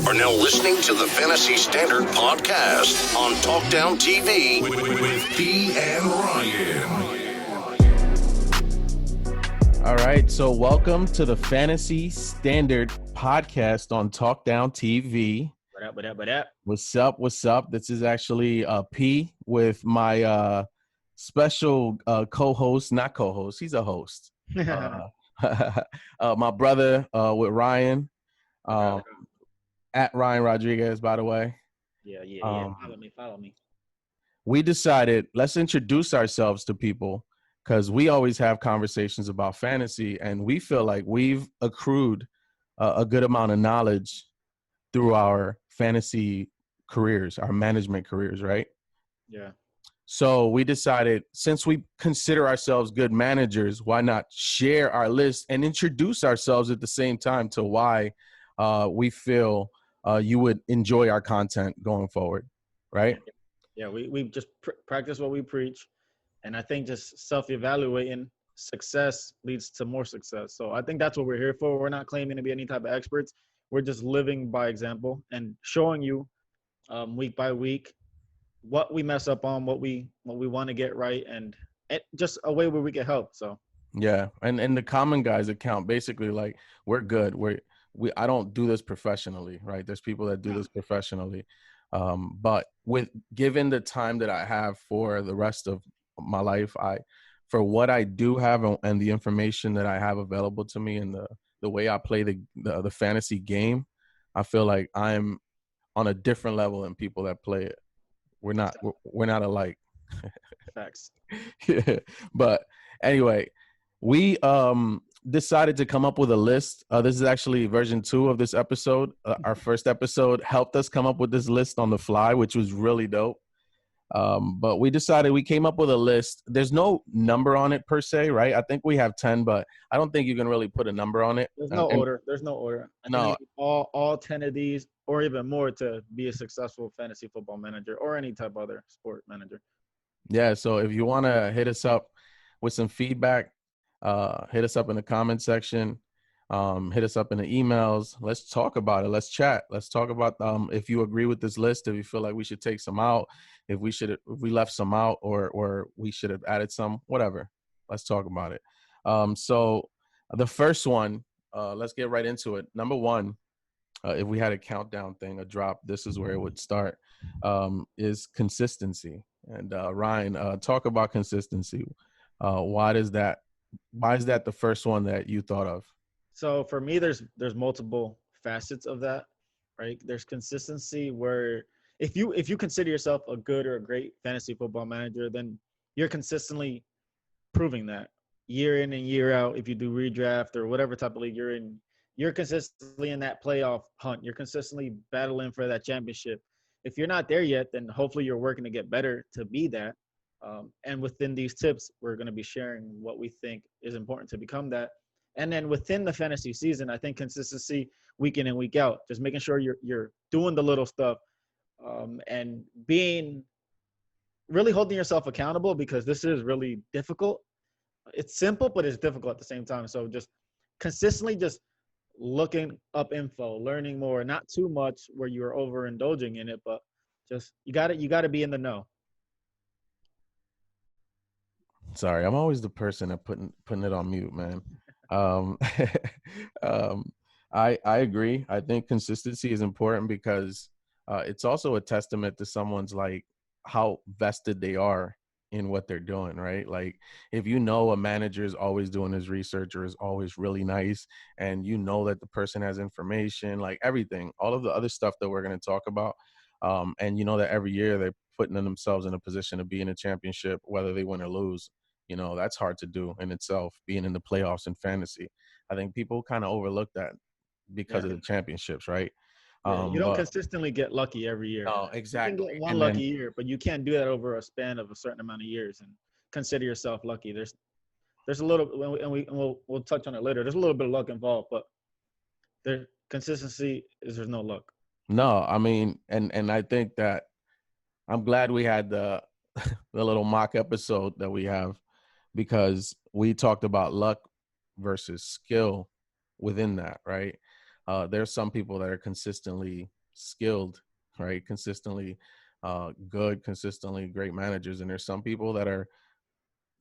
are now listening to the Fantasy Standard Podcast on Talkdown TV with P and Ryan. All right, so welcome to the Fantasy Standard Podcast on Talkdown TV. What up? What's up? This is actually P with my special co-host, not co-host, he's a host. My brother with Ryan, at Ryan Rodriguez, by the way. Yeah. Follow me. We decided, let's introduce ourselves to people because we always have conversations about fantasy, and we feel like we've accrued a good amount of knowledge through our fantasy careers, our management careers, right? Yeah. So we decided, since we consider ourselves good managers, why not share our list and introduce ourselves at the same time to why we feel you would enjoy our content going forward, right? Yeah, we just practice what we preach. And I think just self-evaluating success leads to more success. So I think that's what we're here for. We're not claiming to be any type of experts. We're just living by example and showing you week by week what we mess up on, what we want to get right, and just a way where we can help. So yeah, and the common guys account, basically, like, we're good. I don't do this professionally, right? There's people that do this professionally, but given the time that I have for the rest of my life, for what I do have and the information that I have available to me and the way I play the fantasy game, I feel like I'm on a different level than people that play it. We're not alike. Facts. Yeah. But anyway, we decided to come up with a list. This is actually version 2 of this episode. Our first episode helped us come up with this list on the fly, which was really dope. But we came up with a list. There's no number on it per se, right? I think we have 10, but I don't think you can really put a number on it. There's no order. I think you need all 10 of these or even more to be a successful fantasy football manager or any type of other sport manager. Yeah, so if you want to hit us up with some feedback, hit us up in the comment section, hit us up in the emails. Let's talk about it. Let's chat. Let's talk about if you agree with this list, if you feel like we should take some out, if we left some out or we should have added some, whatever. Let's talk about it. So the first one, let's get right into it. Number 1, if we had a countdown thing, a drop, this is where it would start, is consistency. And Ryan, talk about consistency. Why is that the first one that you thought of? So for me, there's multiple facets of that, right? There's consistency where if you consider yourself a good or a great fantasy football manager, then you're consistently proving that year in and year out. If you do redraft or whatever type of league you're in, you're consistently in that playoff hunt. You're consistently battling for that championship. If you're not there yet, then hopefully you're working to get better to be that. And within these tips, we're going to be sharing what we think is important to become that. And then within the fantasy season, I think consistency week in and week out, just making sure you're doing the little stuff and being really holding yourself accountable, because this is really difficult. It's simple, but it's difficult at the same time. So just consistently just looking up info, learning more, not too much where you're overindulging in it, but just you got to be in the know. Sorry, I'm always the person that putting it on mute, man. I agree. I think consistency is important because it's also a testament to someone's, like, how vested they are in what they're doing, right? Like, if you know a manager is always doing his research or is always really nice, and you know that the person has information, like everything, all of the other stuff that we're going to talk about, and you know that every year they're putting themselves in a position to be in a championship, whether they win or lose. You know, that's hard to do in itself, being in the playoffs in fantasy. I think people kind of overlook that because of the championships, right? You don't consistently get lucky every year. No, exactly. You can get one lucky year, but you can't do that over a span of a certain amount of years and consider yourself lucky. There's a little, and we'll touch on it later. There's a little bit of luck involved, but consistency there's no luck. No, I mean, and I think that I'm glad we had the little mock episode that we have, because we talked about luck versus skill within that, right? There's some people that are consistently skilled, right? Consistently good, consistently great managers. And there's some people that are,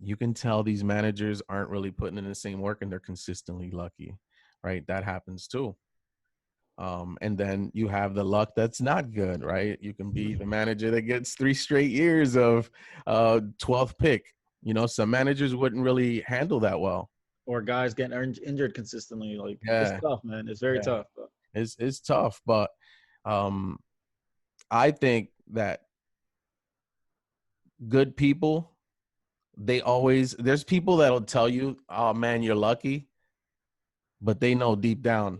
you can tell these managers aren't really putting in the same work and they're consistently lucky, right? That happens too. And then you have the luck that's not good, right? You can be the manager that gets 3 straight years of 12th pick. You know, some managers wouldn't really handle that well. Or guys getting injured consistently. Like, it's Yeah, tough, man. It's very yeah, tough. But it's tough, but um, I think that good people, they always, there's people that'll tell you, "Oh man, you're lucky," but they know deep down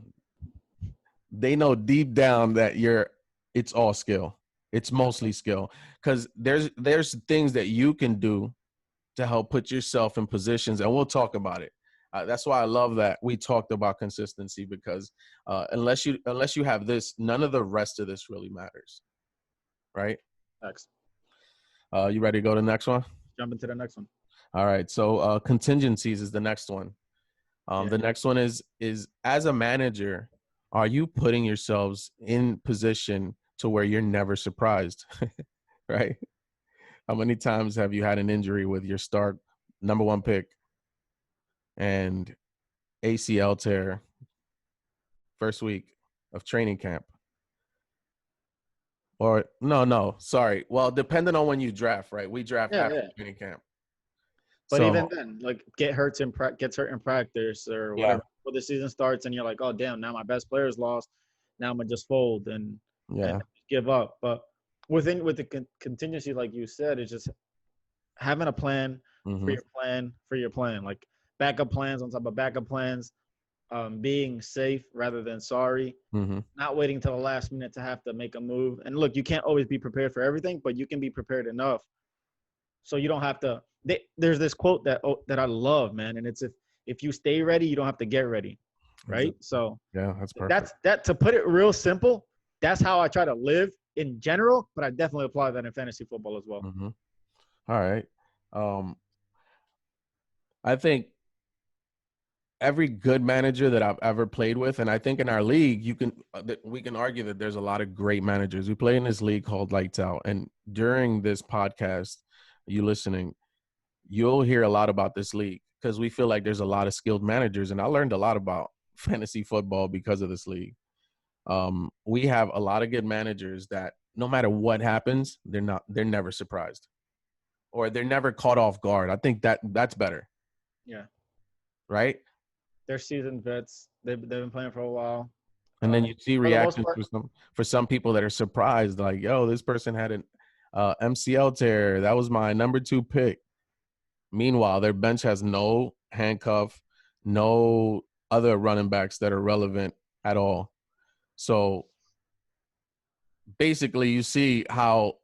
that it's all skill. It's mostly skill, because there's things that you can do to help put yourself in positions, and we'll talk about it. That's why I love that we talked about consistency, because unless you have this, none of the rest of this really matters, right? X. You ready to go to the next one? Jump into the next one. All right. So contingencies is the next one. Yeah. The next one is as a manager, are you putting yourselves in position to where you're never surprised, right? How many times have you had an injury with your star number 1 pick and ACL tear first week of training camp? Or no, sorry. Well, depending on when you draft, right? We draft Yeah, after yeah. training camp. But So even then, like, gets hurt in practice or yeah, whatever before the season starts, and you're like, oh damn, now my best player's lost. Now I'm gonna just fold and yeah, give up. But with the contingency, like you said, it's just having a plan for mm-hmm, your plan for your plan, like backup plans on top of backup plans, being safe rather than sorry, mm-hmm. not waiting till the last minute to have to make a move. And look, you can't always be prepared for everything, but you can be prepared enough so you don't have to. There's this quote that I love, man, and it's if you stay ready, you don't have to get ready, right? Exactly. So Yeah, that's perfect. that's to put it real simple. That's how I try to live in general, but I definitely apply that in fantasy football as well. Mm-hmm. All right. Um, I think every good manager that I've ever played with, and I think in our league, we can argue that there's a lot of great managers. We play in this league called Lights Out, and during this podcast, you listening, you'll hear a lot about this league because we feel like there's a lot of skilled managers, and I learned a lot about fantasy football because of this league. We have a lot of good managers that no matter what happens, they're never surprised, or they're never caught off guard. I think that's better, Yeah, right? they're seasoned vets. They've been playing for a while. And then you see For the most reactions part, for some people that are surprised, like, "Yo, this person had an MCL tear. That was my number 2 pick." Meanwhile, their bench has no handcuff, no other running backs that are relevant at all. So basically, you see how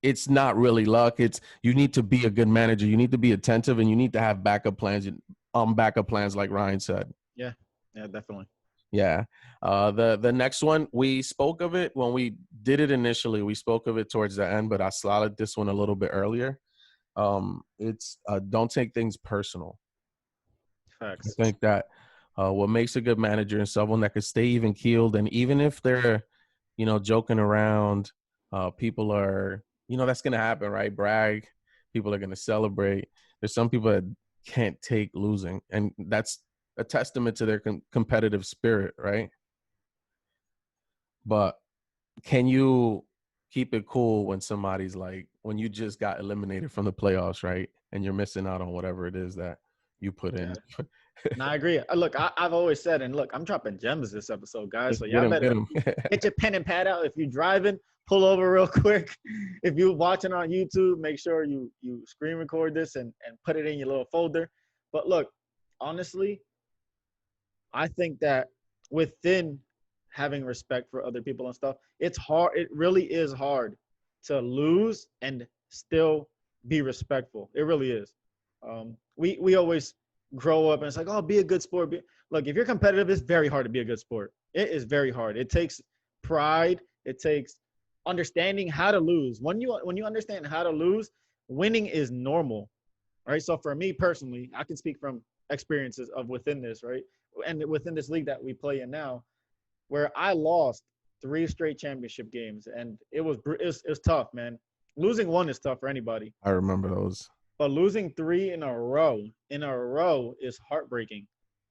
it's not really luck. It's you need to be a good manager. You need to be attentive, and you need to have backup plans. Backup plans, like Ryan said. yeah, definitely. Yeah. The next one, we spoke of it when we did it initially. We spoke of it towards the end, but I slotted this one a little bit earlier. It's don't take things personal. I Facts. think that what makes a good manager is someone that could stay even keeled, and even if they're, joking around, people are, that's gonna happen, right? Brag, people are gonna celebrate. There's some people that can't take losing, and that's a testament to their competitive spirit, right? But can you keep it cool when somebody's like, when you just got eliminated from the playoffs, right? And you're missing out on whatever it is that you put in. Yeah. No, I agree. Look, I've always said, and look, I'm dropping gems this episode, guys. So y'all Get better him. get your pen and pad out. If you're driving, pull over real quick. If you're watching on YouTube, make sure you screen record this and put it in your little folder. But look, honestly, I think that within having respect for other people and stuff, it's hard. It really is hard to lose and still be respectful. It really is. We always grow up and it's like, oh, be a good sport. Look, if you're competitive, it's very hard to be a good sport. It is very hard. It takes pride. It takes understanding how to lose. When you understand how to lose, winning is normal. Right. So for me personally, I can speak from experiences of within this, right? And within this league that we play in now, where I lost 3 straight championship games, and it was tough, man. Losing one is tough for anybody, I remember those. but losing 3 in a row is heartbreaking.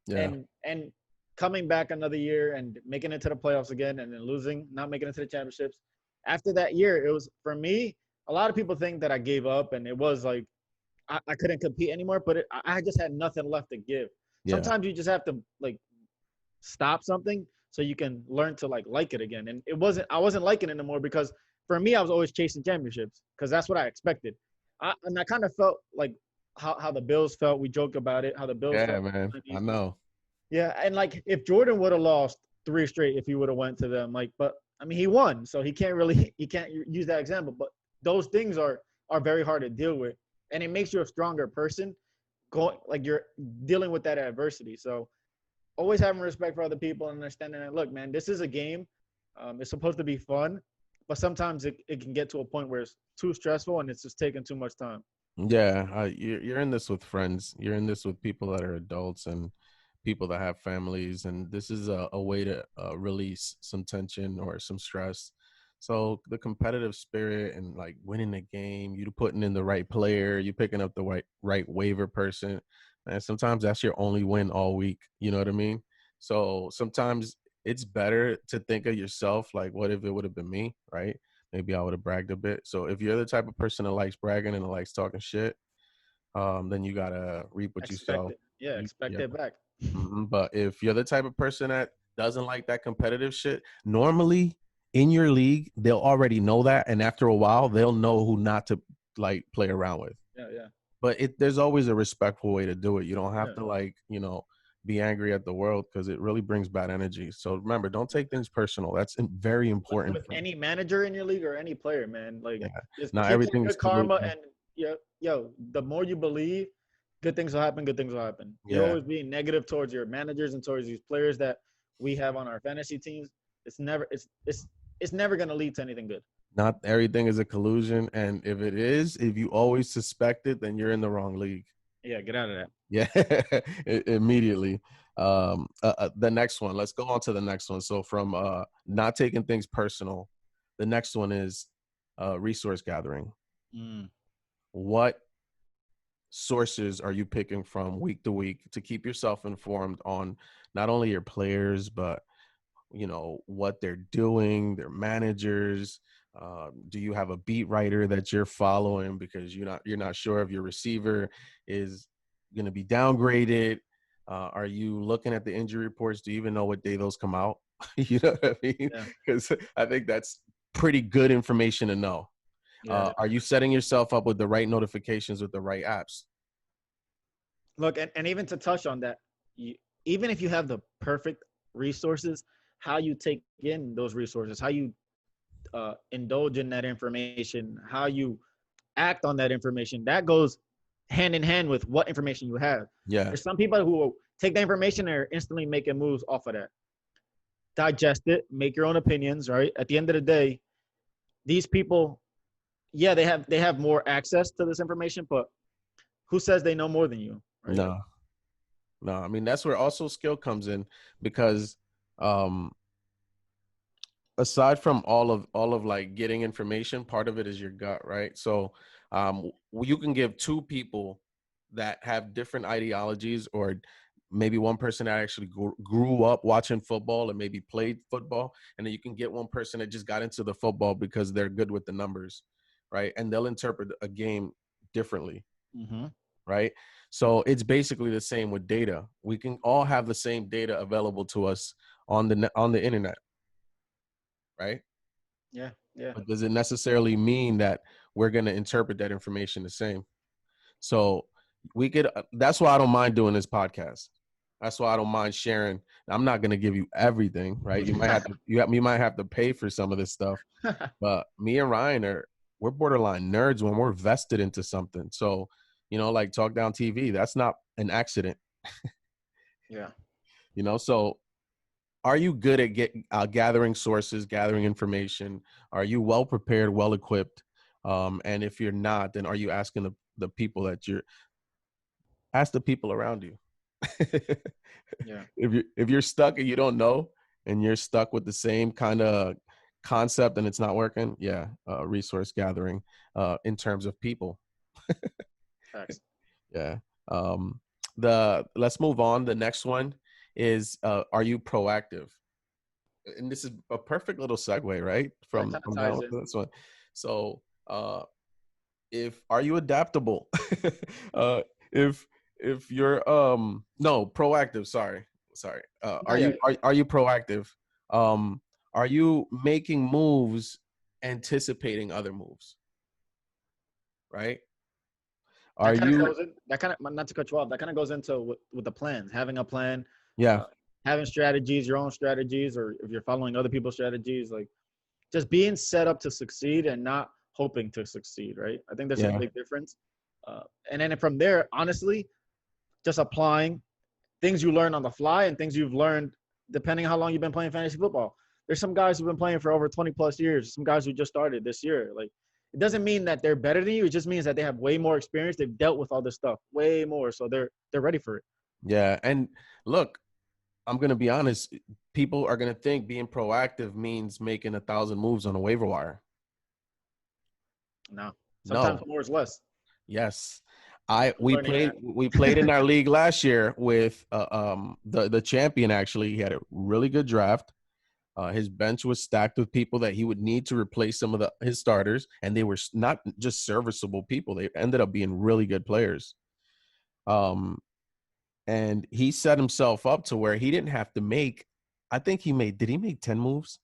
Yeah. And coming back another year and making it to the playoffs again, and then losing, not making it to the championships. After that year, it was for me. A lot of people think that I gave up, and it was like I couldn't compete anymore. But I just had nothing left to give. Yeah. Sometimes you just have to like stop something so you can learn to like it again. And I wasn't liking it anymore because for me, I was always chasing championships because that's what I expected. And I kind of felt like how the Bills felt. We joked about it, how the Bills Yeah, felt. man. I know. Yeah, and like if Jordan would have lost 3 straight, if he would have went to them, like, but I mean he won, so he can't use that example. But those things are very hard to deal with, and it makes you a stronger person. Going like you're dealing with that adversity. So always having respect for other people and understanding that, look, man, this is a game. It's supposed to be fun, but sometimes it can get to a point where it's too stressful and it's just taking too much time. Yeah, you're in this with friends. You're in this with people that are adults and people that have families, and this is a way to release some tension or some stress. So the competitive spirit and like winning the game, you putting in the right player, you picking up the right waiver person, and sometimes that's your only win all week. You know what I mean? So sometimes it's better to think of yourself like, what if it would have been me, right? Maybe I would have bragged a bit. So if you're the type of person that likes bragging and likes talking shit, then you gotta reap what you Expect sow. it. Yeah, expect Yeah. it back. But if you're the type of person that doesn't like that competitive shit, normally in your league, they'll already know that, and after a while, they'll know who not to like play around with. Yeah, yeah, But there's always a respectful way to do it. You don't have yeah. to like, be angry at the world because it really brings bad energy. So remember, don't take things personal. That's very important. With any manager in your league or any player, man, like Yeah, just not keep some everything is good karma collusion. and the more you believe, good things will happen. Good things will happen. You're Yeah. always being negative towards your managers and towards these players that we have on our fantasy teams. It's never gonna lead to anything good. Not everything is a collusion, and if you always suspect it, then you're in the wrong league. Yeah, get out of that. Yeah, immediately. The next one. Let's go on to the next one. So from not taking things personal, the next one is resource gathering. Mm. What sources are you picking from week to week to keep yourself informed on not only your players, but what they're doing, their managers? Do you have a beat writer that you're following because you're not sure if your receiver is going to be downgraded? Are you looking at the injury reports? Do you even know what day those come out? You know what I mean? Yeah, Because I think that's pretty good information to know. yeah. Are you setting yourself up with the right notifications with the right apps? Look, and even to touch on that, even if you have the perfect resources, how you take in those resources, how you indulge in that information, how you act on that information, that goes hand in hand with what information you have. Yeah, There's some people who will take the information and are instantly making moves off of that. Digest it, make your own opinions, right? At the end of the day, these people, yeah, they have more access to this information, but who says they know more than you, right? no, no. I mean, that's where also skill comes in because um, aside from all of like getting information, part of it is your gut, right? So you can give two people that have different ideologies, or maybe one person that actually grew up watching football and maybe played football, and then you can get one person that just got into the football because they're good with the numbers, right? And they'll interpret a game differently, Mm-hmm. right? So it's basically the same with data. We can all have the same data available to us on the internet, right? Yeah, yeah, But does it necessarily mean that we're going to interpret that information the same? So that's why I don't mind doing this podcast. That's why I don't mind sharing. I'm not going to give you everything, right? You might have to pay for some of this stuff. But me and Ryan we're borderline nerds when we're vested into something. So, like Talk Down TV, that's not an accident, yeah. so are you good at gathering sources, gathering information? Are you well prepared, well equipped? And if you're not, then are you asking the people ask the people around you? Yeah. If you're stuck and you don't know, and you're stuck with the same kind of concept and it's not working, resource gathering in terms of people. Facts. Yeah. Let's move on. The next one is are you proactive? And this is a perfect little segue, right? That From kind of that ties one in. to this one. So if are you adaptable? uh if you're no proactive, sorry. No, yeah. Are you proactive? Um are you making moves anticipating other moves? Right? Are That kind of you goes in. That kind of, not to cut you off. That kind of goes into with the plans, having a plan, yeah, uh, having strategies, your own strategies, or if you're following other people's strategies, like just being set up to succeed and not hoping to succeed. Right. I think there's a yeah, big difference. And then from there, honestly, just applying things you learn on the fly and things you've learned depending on how long you've been playing fantasy football. There's some guys who've been playing for over 20 plus years, some guys who just started this year. Like, it doesn't mean that they're better than you. It just means that they have way more experience. They've dealt with all this stuff way more. So they're ready for it. yeah. And look, I'm gonna be honest, people are gonna think being proactive means making 1,000 moves on a waiver wire. No. Sometimes No. more is less. Yes. I'm learning that. We played in our league last year with the champion. Actually, he had a really good draft. His bench was stacked with people that he would need to replace some of his starters, and they were not just serviceable people. They ended up being really good players. And he set himself up to where he didn't have to make. I think did he make 10 moves?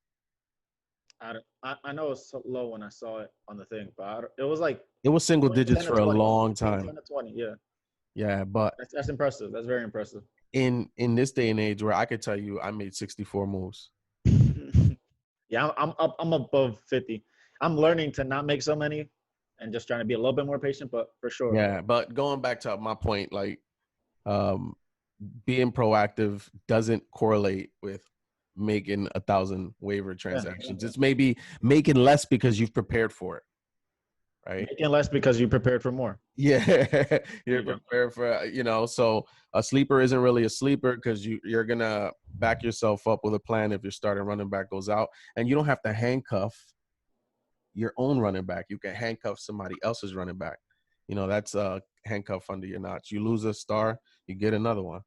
I know it's so low when I saw it on the thing, but it was like It was single 10 digits to for a 20, long between time. 10 to 20. Yeah. Yeah, but That's impressive. That's very impressive. in this day and age where I could tell you I made 64 moves. Yeah, I'm above 50. I'm learning to not make so many and just trying to be a little bit more patient, but for sure. Yeah, but going back to my point, like um, being proactive doesn't correlate with making 1,000 waiver transactions. It's maybe making less because you've prepared for it, right? Making less because you prepared for more. Yeah, There you're you go. prepared for so a sleeper isn't really a sleeper because you're gonna back yourself up with a plan if your starting running back goes out, and you don't have to handcuff your own running back. You can handcuff somebody else's running back. That's a handcuff under your notch. You lose a star, you get another one.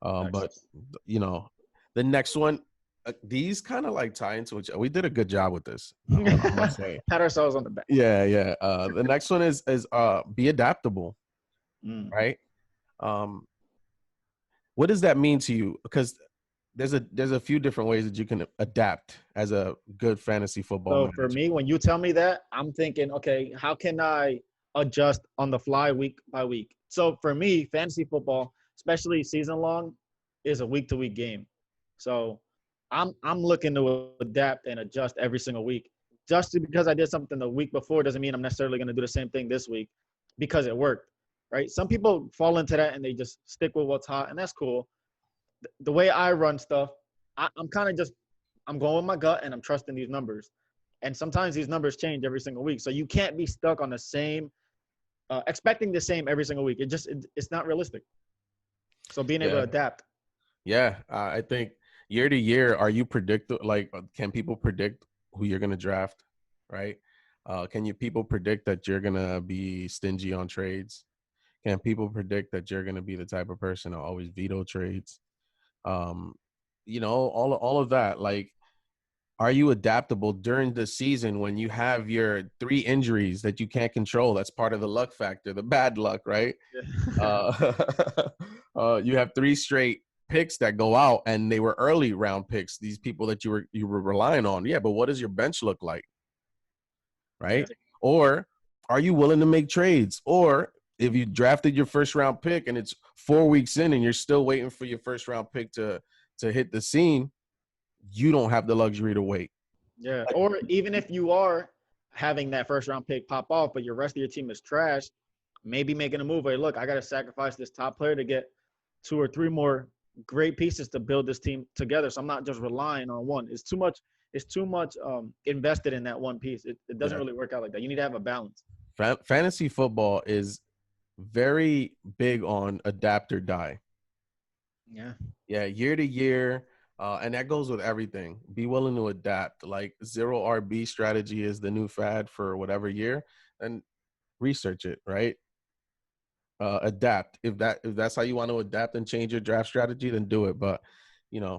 But the next one, these kind of like tie into each. We did a good job with this. I must say. Pat ourselves on the back. Yeah. The next one is be adaptable, right? What does that mean to you? Because there's a few different ways that you can adapt as a good fantasy football So manager. for me, when you tell me that, I'm thinking, okay, how can I adjust on the fly week by week? So for me, fantasy football, especially season long, is a week to week game. So I'm looking to adapt and adjust every single week. Just because I did something the week before doesn't mean I'm necessarily going to do the same thing this week because it worked, right? Some people fall into that and they just stick with what's hot, and that's cool. The way I run stuff, I'm kind of just I'm going with my gut and I'm trusting these numbers. And sometimes these numbers change every single week, so you can't be stuck on the same, expecting the same every single week. It's not realistic. So being able to adapt. Yeah, I think year to year, are you can people predict who you're going to draft, right? Can people predict that you're going to be stingy on trades? Can people predict that you're going to be the type of person to always veto trades? All of that. Like, are you adaptable during the season when you have your 3 injuries that you can't control? That's part of the luck factor, the bad luck, right? Yeah. You have 3 straight picks that go out, and they were early round picks. These people that you were relying on. Yeah, but what does your bench look like, right? Yeah. Or are you willing to make trades? Or if you drafted your first round pick and it's 4 weeks in and you're still waiting for your first round pick to hit the scene, you don't have the luxury to wait. Yeah. Or even if you are having that first round pick pop off, but your rest of your team is trash, maybe making a move where, look, I got to sacrifice this top player to get 2 or 3 more great pieces to build this team together. So I'm not just relying on one. It's too much invested in that one piece. It doesn't really work out like that. You need to have a balance. Fantasy football is very big on adapt or die. Yeah. Yeah, year to year, And that goes with everything. Be willing to adapt. Like zero RB strategy is the new fad for whatever year, and research it, right? Adapt. If that's how you want to adapt and change your draft strategy, then do it. But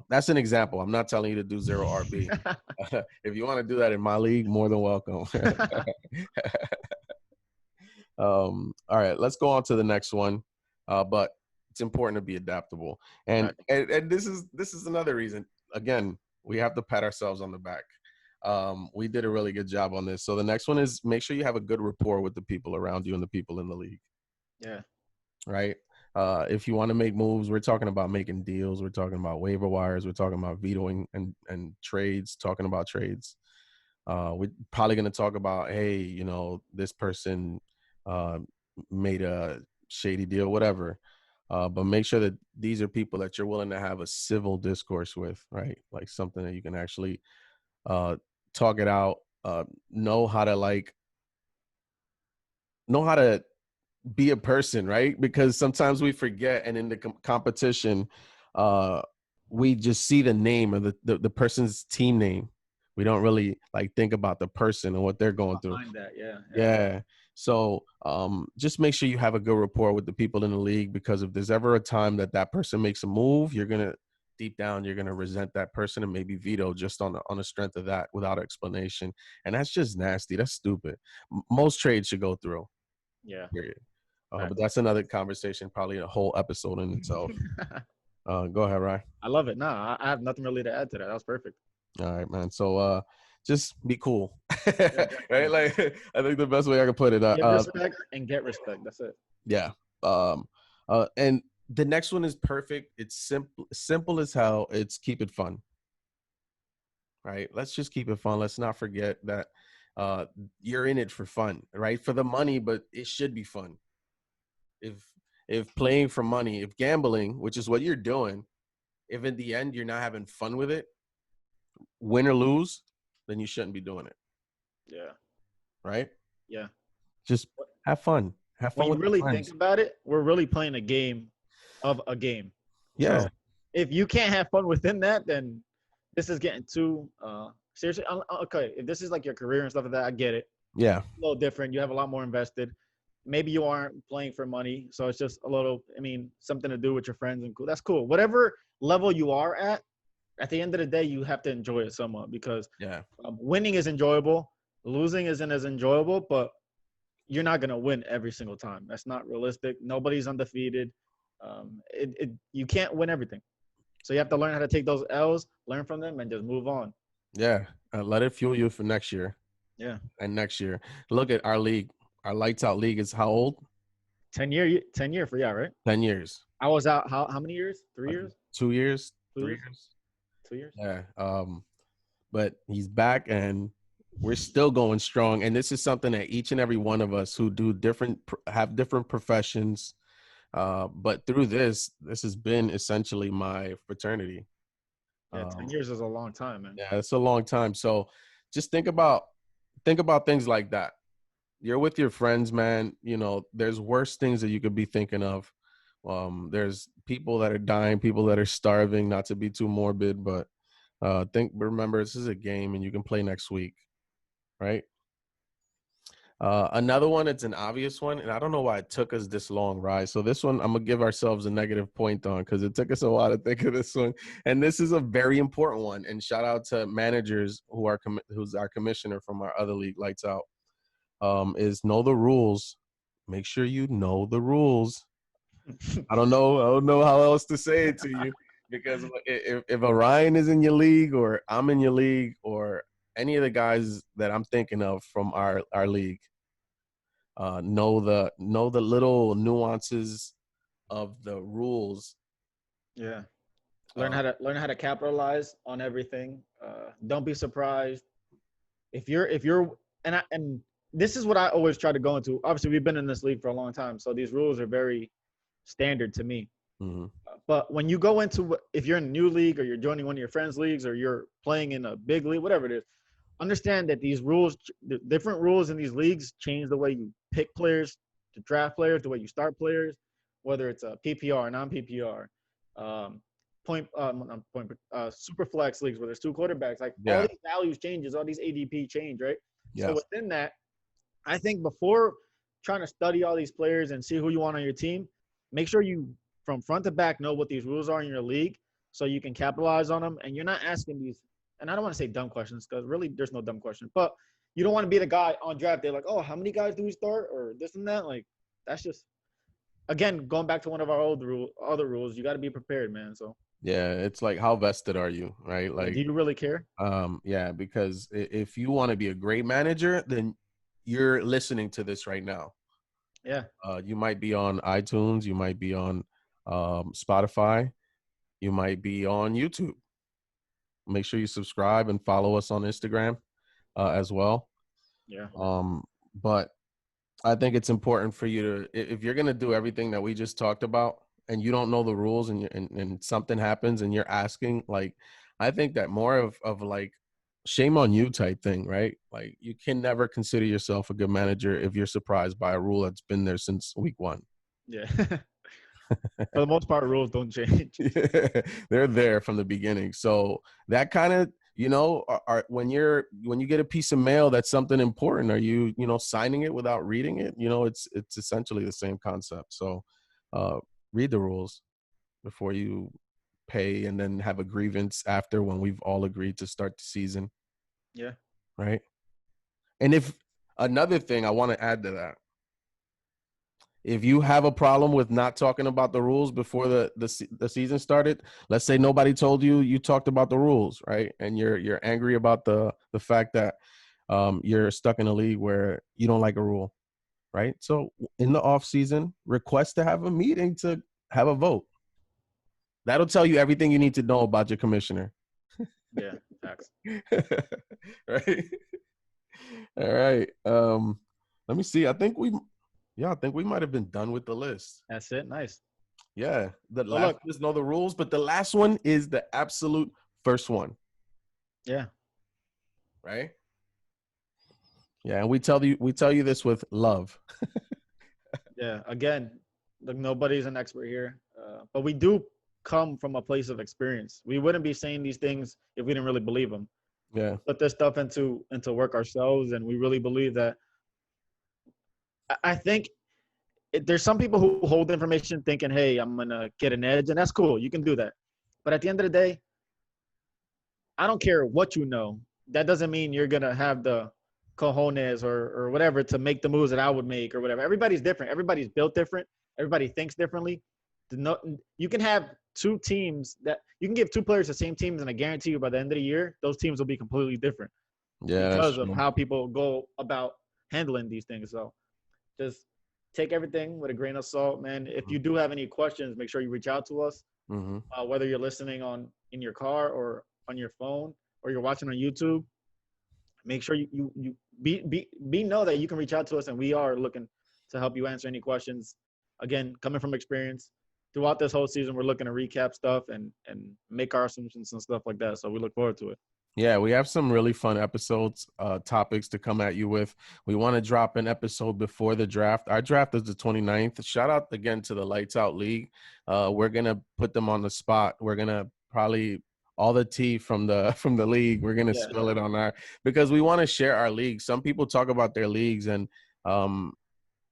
that's an example. I'm not telling you to do zero RB. If you want to do that in my league, more than welcome. All right, let's go on to the next one. But it's important to be adaptable, and this is another reason. Again, we have to pat ourselves on the back. We did a really good job on this. So the next one is make sure you have a good rapport with the people around you and the people in the league. Yeah. Right. If you want to make moves, we're talking about making deals. We're talking about waiver wires. We're talking about vetoing and trades. Talking about trades. We're probably going to talk about, hey, this person made a shady deal, whatever. But make sure that these are people that you're willing to have a civil discourse with, right? Like something that you can actually talk it out, know how to be a person, right? Because sometimes we forget, and in the competition, we just see the name of the person's team name. We don't really think about the person and what they're going through. Behind that, Yeah. So just make sure you have a good rapport with the people in the league, because if there's ever a time that person makes a move, deep down you're gonna resent that person and maybe veto just on the strength of that without explanation. And that's just nasty. That's stupid. Most trades should go through. Yeah. Period. But that's another conversation, probably a whole episode in itself. Go ahead, Ryan. I love it. No, I have nothing really to add to that. That was perfect. All right, man. So just be cool. Right? Like, I think the best way I can put it. Give respect and get respect. That's it. Yeah. And the next one is perfect. It's simple as hell. It's keep it fun. Right? Let's just keep it fun. Let's not forget that you're in it for fun, right? For the money, but it should be fun. If playing for money, if gambling, which is what you're doing, if in the end you're not having fun with it, win or lose, then you shouldn't be doing it. Yeah. Right? Yeah. Just have fun. Have fun. When you really think about it, we're really playing a game of a game. Yeah. So if you can't have fun within that, then this is getting too seriously. Okay, if this is like your career and stuff like that, I get it. Yeah. It's a little different. You have a lot more invested. Maybe you aren't playing for money, so it's just a little. Something to do with your friends and cool. That's cool. Whatever level you are at the end of the day, you have to enjoy it somewhat, because winning is enjoyable, losing isn't as enjoyable, but you're not gonna win every single time. That's not realistic. Nobody's undefeated. You can't win everything, so you have to learn how to take those L's, learn from them, and just move on. Yeah, let it fuel you for next year. Yeah, and next year. Look at our league. Our lights out league is how old? 10 year for right? 10 years. I was out how many years? 3 years? 2 years? 3 years? 2 years? Yeah. But he's back and we're still going strong. And this is something that each and every one of us who have different professions. But through this has been essentially my fraternity. Yeah, 10 years is a long time, man. Yeah, it's a long time. So just think about things like that. You're with your friends, man. There's worse things that you could be thinking of. There's people that are dying, people that are starving, not to be too morbid, but remember, this is a game and you can play next week, right? Another one, it's an obvious one, and I don't know why it took us this long, right? So this one, I'm going to give ourselves a negative point on because it took us a while to think of this one. And this is a very important one. And shout out to managers who's our commissioner from our other league, Lights Out. Is know the rules. Make sure you know the rules. I don't know how else to say it to you, because if Orion is in your league or I'm in your league or any of the guys that I'm thinking of from our league, know the little nuances of the rules. Yeah. Learn how to capitalize on everything. Don't be surprised if you're and this is what I always try to go into. Obviously, we've been in this league for a long time, so these rules are very standard to me. Mm-hmm. But when you go into, if you're in a new league or you're joining one of your friends' leagues or you're playing in a big league, whatever it is, understand that these rules, the different rules in these leagues change the way you pick players, to draft players, the way you start players, whether it's a PPR, non-PPR. not point, super flex leagues where there's 2 quarterbacks. Like all Yeah. these values changes, all these ADP change, right? So Yes. within that, I think before trying to study all these players and see who you want on your team, make sure you from front to back know what these rules are in your league so you can capitalize on them. And you're not asking these, and I don't want to say dumb questions because really there's no dumb question, but you don't want to be the guy on draft day like, oh, how many guys do we start or this and that. Like that's just again going back to one of our other rules. You got to be prepared, man. So Yeah, it's like, how vested are you, right? yeah, do Like, you really care? yeah, because if you want to be a great manager, then you're listening to this right now. Yeah, You might be on iTunes, you might be on Spotify, you might be on YouTube. Make sure you subscribe and follow us on Instagram as well. yeah, But I think it's important for you to, if you're going to do everything that we just talked about and you don't know the rules and something happens and you're asking, like, I think that more of like shame on you type thing, right? Like you can never consider yourself a good manager if you're surprised by a rule that's been there since week one. yeah. For the most part, rules don't change. They're there from the beginning. So that kind of, when you get a piece of mail that's something important, are you signing it without reading it? It's essentially the same concept. So read the rules before you pay and then have a grievance after when we've all agreed to start the season. Yeah, Right. And if another thing I want to add to that, if you have a problem with not talking about the rules before the season started, let's say nobody told you talked about the rules, right? And you're angry about the fact that you're stuck in a league where you don't like a rule, right? So in the off season, request to have a meeting to have a vote. That'll tell you everything you need to know about your commissioner. yeah, facts. Right. All right. Let me see. I think we might have been done with the list. That's it. Nice. Yeah. The So last look, one is know the rules, but the last one is the absolute first one. yeah, Right? Yeah, and we tell you this with love. yeah. Again, look, nobody's an expert here, but we do come from a place of experience. We wouldn't be saying these things if we didn't really believe them. Yeah. Put this stuff into work ourselves, and we really believe that. I think there's some people who hold information thinking, "Hey, I'm gonna get an edge," and that's cool. You can do that, but at the end of the day, I don't care what you know. That doesn't mean you're gonna have the cojones or whatever to make the moves that I would make or whatever. Everybody's different. Everybody's built different. Everybody thinks differently. You can have 2 teams that you can give 2 players the same teams, and I guarantee you by the end of the year, those teams will be completely different Yeah, that's because of true. how people go about handling these things. So just take everything with a grain of salt, man. If you do have any questions, make sure you reach out to us. Mm-hmm. Whether you're listening in your car or on your phone or you're watching on YouTube, make sure you know that you can reach out to us and we are looking to help you answer any questions. Again, coming from experience, throughout this whole season, we're looking to recap stuff and make our assumptions and stuff like that. So we look forward to it. Yeah, we have some really fun episodes, topics to come at you with. We want to drop an episode before the draft. Our draft is the 29th. Shout out again to the Lights Out League. We're going to put them on the spot. We're going to probably all the tea from the league. We're going to spill it on because we want to share our league. Some people talk about their leagues and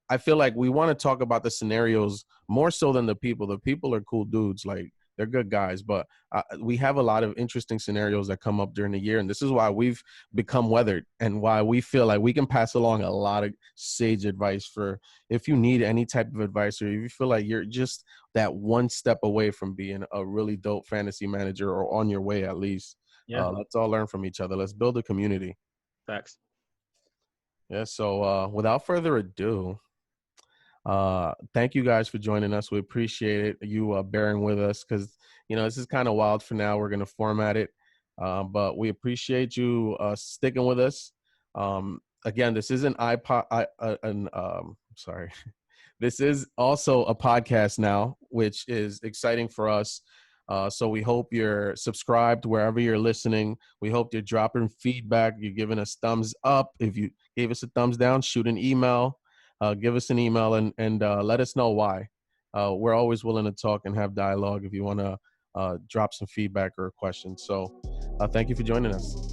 I feel like we want to talk about the scenarios more so than the people. The people are cool dudes. Like they're good guys, but we have a lot of interesting scenarios that come up during the year. And this is why we've become weathered and why we feel like we can pass along a lot of sage advice for if you need any type of advice or if you feel like you're just that one step away from being a really dope fantasy manager or on your way at least. Yeah. Let's all learn from each other. Let's build a community. Facts. Yeah. So without further ado, thank you guys for joining us. We appreciate it. You bearing with us because this is kind of wild for now. We're going to format it, but we appreciate you sticking with us. Again, this is an sorry. This is also a podcast now, which is exciting for us. So we hope you're subscribed wherever you're listening. We hope you're dropping feedback. You're giving us thumbs up. If you gave us a thumbs down, shoot an email. Give us an email and let us know why. We're always willing to talk and have dialogue. If you want to drop some feedback or questions. So thank you for joining us.